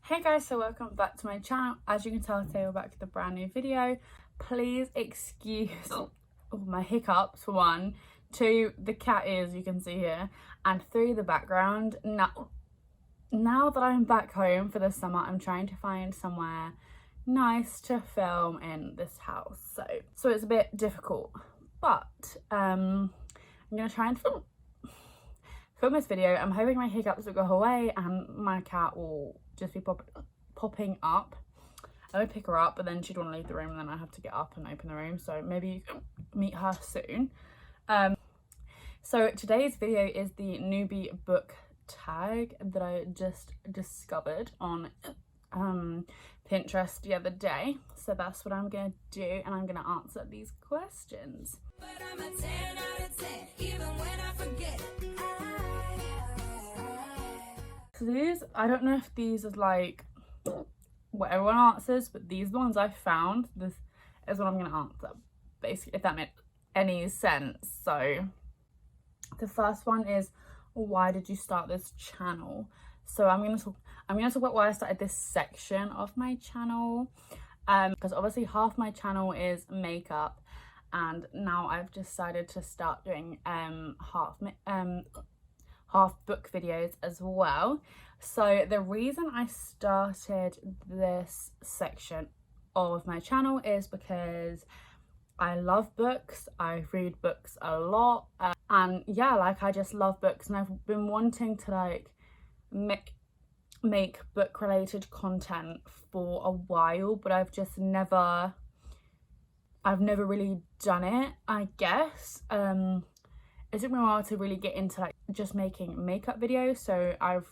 Hey guys, so welcome back to my channel. As you can tell, today we're back with a brand new video. Please excuse my hiccups for one, two, the cat ears you can see here, and three, the background. Now that I'm back home for the summer, I'm trying to find somewhere nice to film in this house. So it's a bit difficult, but I'm gonna try and film this video. I'm hoping my hiccups will go away and my cat will just be popping up. I would pick her up, but then she'd want to leave the room and then I have to get up and open the room, so maybe you can meet her soon. So today's video is the Newbie book tag that I just discovered on Pinterest the other day. So that's what I'm gonna do, and I'm gonna answer these questions. But I'm a 10 out of 10, even when I forget. So these, I don't know if these are like what everyone answers, but these are the ones I found. This is what I'm gonna answer, basically, if that made any sense. So the first one is, why did you start this channel? So I'm gonna talk about why I started this section of my channel, because obviously half my channel is makeup, and now I've decided to start doing half book videos as well. So the reason I started this section of my channel is because I love books. I read books a lot, and yeah, like, I just love books, and I've been wanting to like make book related content for a while, but I've never really done it, I guess. It took me a while to really get into like just making makeup videos, so I've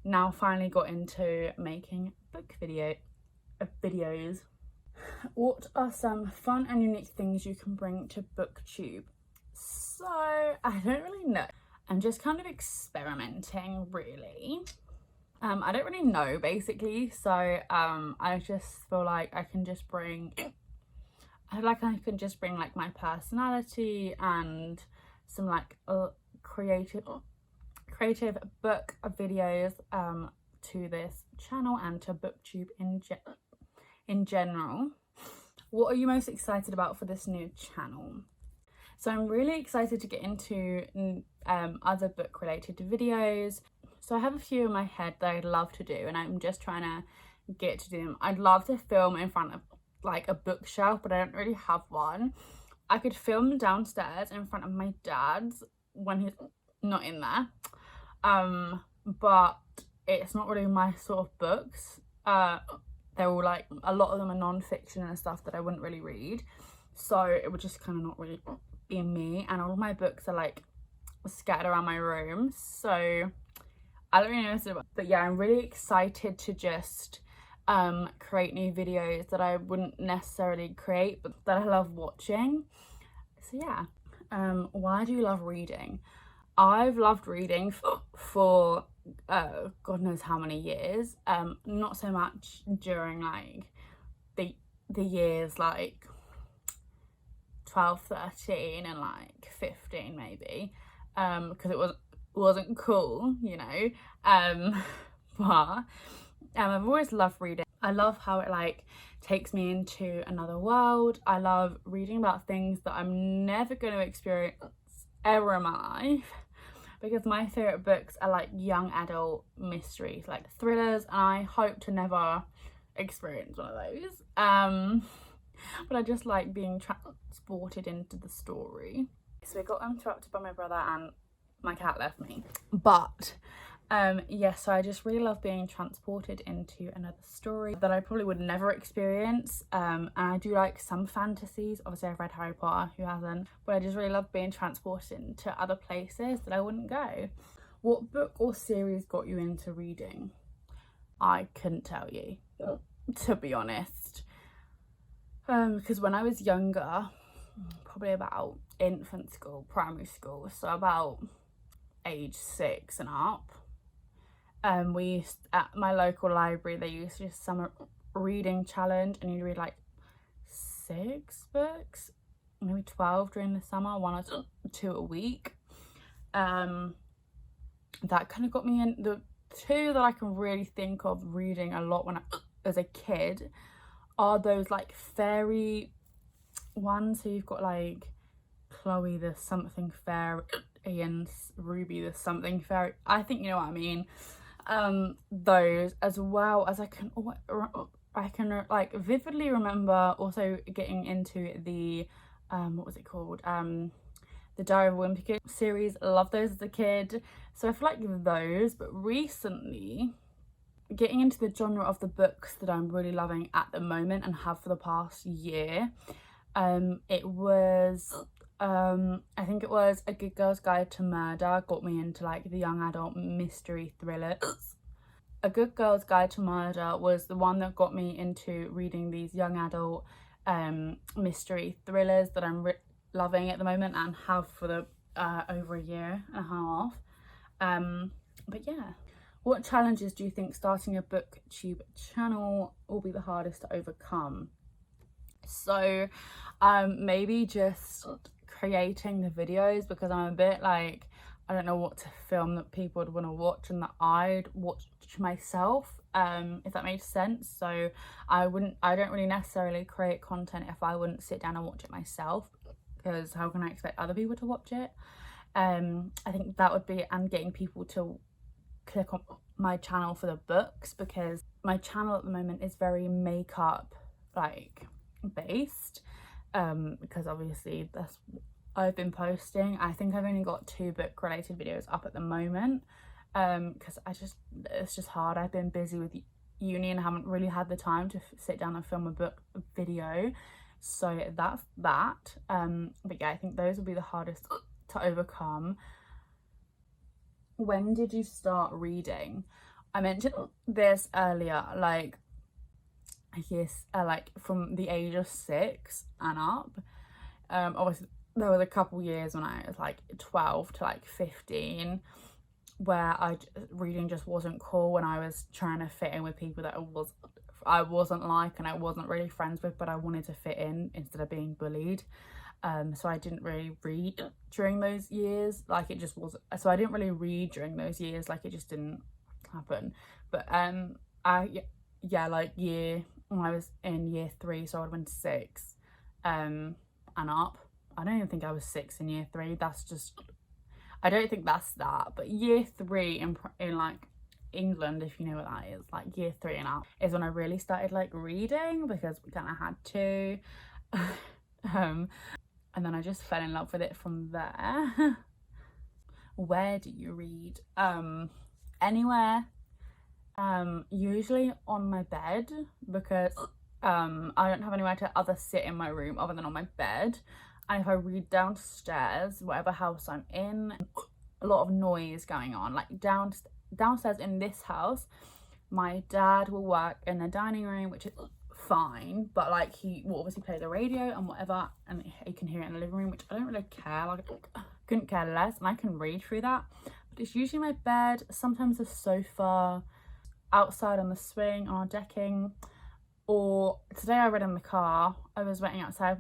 now finally got into making book videos. What are some fun and unique things you can bring to BookTube? So I don't really know. I'm just kind of experimenting, really. I don't really know, basically. So I just feel like I can just bring like my personality and some like creative book videos to this channel and to BookTube in general. What are you most excited about for this new channel? So I'm really excited to get into other book related videos. So I have a few in my head that I'd love to do, and I'm just trying to get to do them. I'd love to film in front of like a bookshelf, but I don't really have one. I could film downstairs in front of my dad's when he's not in there, but it's not really my sort of books. They're all like, a lot of them are non-fiction and stuff that I wouldn't really read, so it would just kind of not really be me, and all of my books are like scattered around my room, so I don't really know what to do. But yeah, I'm really excited to just create new videos that I wouldn't necessarily create, but that I love watching. So yeah. Why do you love reading? I've loved reading for God knows how many years. Not so much during like the years like 12, 13 and like 15 maybe, because it wasn't cool, you know. But I've always loved reading. I love how it like takes me into another world. I love reading about things that I'm never going to experience ever in my life, because my favourite books are like young adult mysteries, like thrillers, and I hope to never experience one of those. But I just like being transported into the story. So we got interrupted by my brother and my cat left me, but yeah, so I just really love being transported into another story that I probably would never experience. And I do like some fantasies. Obviously I've read Harry Potter, who hasn't? But I just really love being transported into other places that I wouldn't go. What book or series got you into reading? I couldn't tell you, to be honest. Because when I was younger, probably about infant school, primary school, so about age 6 and up, we used, at my local library, they used to do summer reading challenge, and you'd read like 6 books, maybe 12 during the summer, 1 or 2 a week. That kind of got me in two that I can really think of reading a lot when I, as a kid, are those like fairy ones. So you've got like Chloe the something fairy and Ruby the something fairy. I think you know what I mean. Those, as well as I can like vividly remember also getting into the what was it called, the Diary of a Wimpy Kid series. I love those as a kid, so I feel like those. But recently, getting into the genre of the books that I'm really loving at the moment and have for the past year, it was I think it was A Good Girl's Guide to Murder got me into like the young adult mystery thrillers. A Good Girl's Guide to Murder was the one that got me into reading these young adult mystery thrillers that I'm loving at the moment and have for the over a year and a half. But yeah, what challenges do you think starting a booktube channel will be the hardest to overcome? So maybe just creating the videos, because I'm a bit like, I don't know what to film that people would want to watch and that I'd watch myself, if that makes sense. So I don't really necessarily create content if I wouldn't sit down and watch it myself, because how can I expect other people to watch it? I think that would be, and getting people to click on my channel for the books, because my channel at the moment is very makeup like based, because obviously that's I've been posting. I think I've only got 2 book related videos up at the moment, because it's just hard. I've been busy with uni and haven't really had the time to sit down and film a book video, so that's that. But yeah, I think those will be the hardest to overcome. When did you start reading? I mentioned this earlier, like yes, like from the age of 6 and up. Obviously there was a couple years when I was like 12 to like 15 where reading just wasn't cool, and I was trying to fit in with people that I wasn't like, and I wasn't really friends with, but I wanted to fit in instead of being bullied. So I didn't really read during those years, like it just wasn't, so I didn't really read during those years, like it just didn't happen. But yeah, like when I was in year 3, so I went to 6 and up. I don't even think I was 6 in year 3. That's just, I don't think that's that. But year 3 in like England, if you know what that is, like year 3 and up is when I really started like reading, because we kind of had to. And then I just fell in love with it from there. Where do you read? Anywhere. Usually on my bed, because I don't have anywhere to sit in my room other than on my bed. And if I read downstairs, whatever house I'm in, a lot of noise going on. Like downstairs in this house, my dad will work in the dining room, which is fine, but like he will obviously play the radio and whatever, and you can hear it in the living room, which I don't really care. Like I couldn't care less, and I can read through that. But it's usually my bed, sometimes the sofa, outside on the swing, on our decking, or today I read in the car. I was waiting outside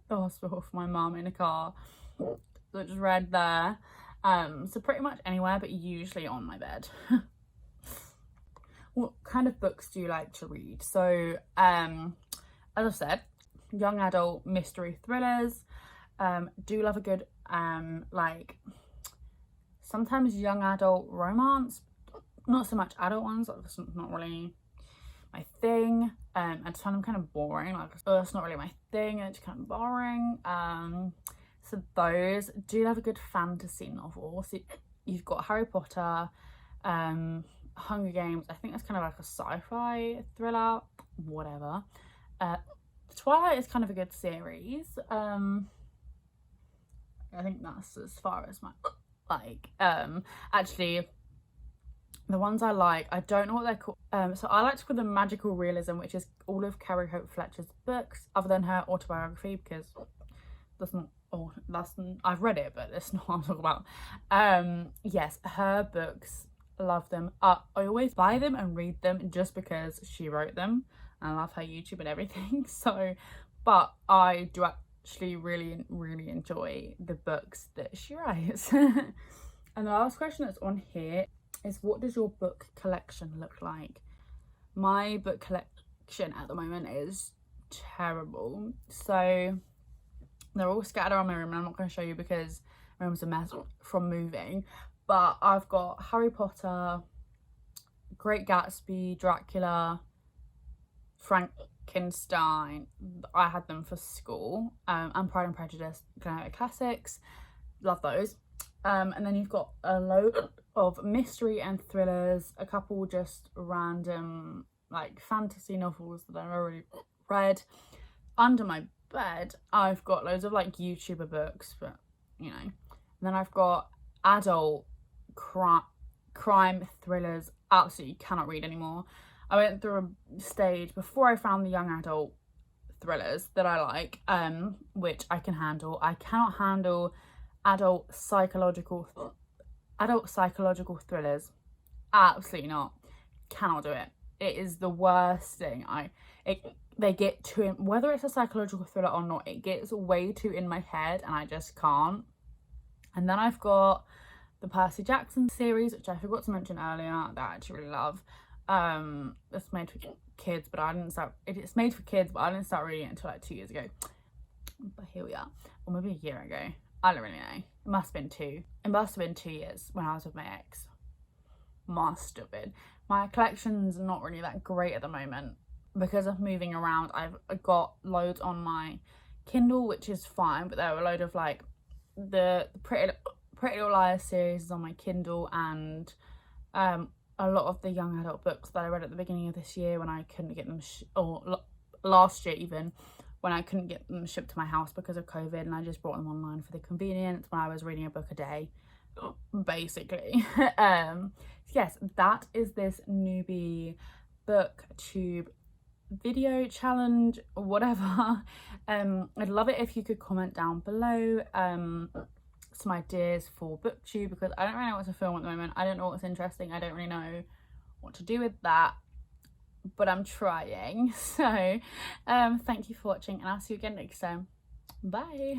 the hospital for my mum in a car, so I just read there. So pretty much anywhere, but usually on my bed. What kind of books do you like to read? So as I said, young adult mystery thrillers. Do love a good like sometimes young adult romance, not so much adult ones. That's not really my thing. I just find them kind of boring. Like, it's not really my thing, it's kind of boring. So those. Do love a good fantasy novel. So you've got Harry Potter, Hunger Games. I think that's kind of like a sci-fi thriller, whatever. Twilight is kind of a good series. I think that's as far as my like. Actually, the ones I like, I don't know what they're called. So I like to call them magical realism, which is all of Carrie Hope Fletcher's books, other than her autobiography, because that's not. Oh, I've read it, but that's not what I'm talking about. Yes, her books, love them. I always buy them and read them just because she wrote them. I love her YouTube and everything. So, but I do actually really enjoy the books that she writes. And the last question that's on here, is, what does your book collection look like? My book collection at the moment is terrible. So they're all scattered around my room, and I'm not going to show you because my room's a mess from moving. But I've got Harry Potter, Great Gatsby, Dracula, Frankenstein. I had them for school. And Pride and Prejudice, classics. Love those. And then you've got a load of mystery and thrillers, a couple just random like fantasy novels that I've already read. Under my bed, I've got loads of like YouTuber books, but you know. And then I've got adult crime thrillers. Absolutely cannot read anymore. I went through a stage before I found the young adult thrillers that I like, which I can handle. I cannot handle adult psychological thrillers. Absolutely not. Cannot do it. It is the worst thing. They get too in, whether it's a psychological thriller or not, it gets way too in my head and I just can't. And then I've got the Percy Jackson series, which I forgot to mention earlier, that I actually really love. It's made for kids, but I didn't start. It's made for kids, but I didn't start reading it until like 2 years ago. But here we are, or maybe a year ago. I don't really know. It must have been 2. It must have been 2 years when I was with my ex. Must have been. My collection's not really that great at the moment because of moving around. I've got loads on my Kindle, which is fine, but there were a load of like the Pretty Little Liars series is on my Kindle, and a lot of the young adult books that I read at the beginning of this year when I couldn't get them, or last year even, when I couldn't get them shipped to my house because of COVID, and I just brought them online for the convenience when I was reading a book a day, basically. Yes, that is this Newbie Booktube video challenge, whatever. I'd love it if you could comment down below some ideas for booktube, because I don't really know what to film at the moment. I don't know what's interesting. I don't really know what to do with that, but I'm trying. So thank you for watching, and I'll see you again next time. Bye.